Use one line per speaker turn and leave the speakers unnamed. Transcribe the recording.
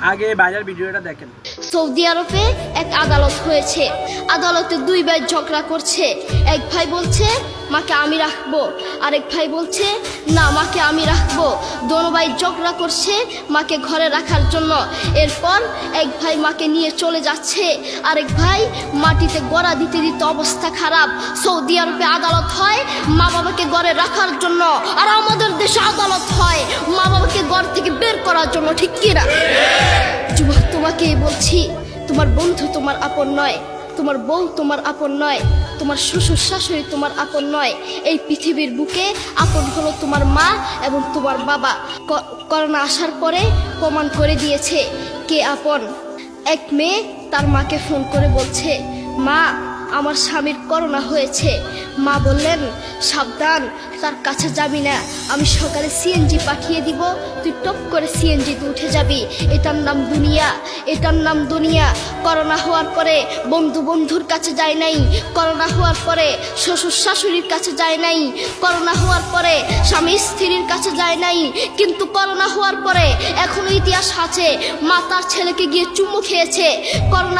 আগে ভাইরাল ভিডিওটা দেখেন।
সৌদি আরবে এক আদালত হয়েছে। আদালতে দুই ভাই ঝগড়া করছে। এক ভাই বলছে মাকে আমি রাখবো, আরেক ভাই বলছে না মাকে আমি রাখবো। দোনো ভাই ঝগড়া করছে মাকে ঘরে রাখার জন্য। এরপর এক ভাই মাকে নিয়ে চলে যাচ্ছে, আরেক ভাই মাটিতে গড়া দিতে দিতে অবস্থা খারাপ। সৌদি আরবে আদালত হয় মা বাবাকে ঘরে রাখার জন্য, আর আমাদের দেশে আদালত হয় মা বাবাকে ঘর থেকে বের করার জন্য। ঠিক কিনা? যুবক, তোমাকেই বলছি, তোমার বন্ধু তোমার আপন নয়, তোমার বউ তোমার আপন নয়, তোমার শ্বশুর শাশুড়ি তোমার আপন নয়। এই পৃথিবীর বুকে আপন হলো তোমার মা এবং তোমার বাবা। করোনা আসার পরে প্রমাণ করে দিয়েছে কে আপন। এক মেয়ে তার মাকে ফোন করে বলছে, মা আমার স্বামীর করোনা হয়েছে। মা বললেন সাবধান, তার কাছে যাবি না, আমি সকালে সিএনজি পাঠিয়ে দিব, তুই টপ করে সিএনজিতে উঠে যাবি। এটার নাম দুনিয়া, এটার নাম দুনিয়া। করোনা হওয়ার পরে বন্ধু বন্ধুর কাছে যায় নাই, করোনা হওয়ার পরে শ্বশুর শাশুড়ির কাছে যায় নাই, করোনা হওয়ার পরে স্বামী স্ত্রীর কাছে যায় নাই, কিন্তু করোনা হওয়ার পরে এখনো ইতিহাস আছে মা তার ছেলেকে গিয়ে চুমু খেয়েছে। করোনা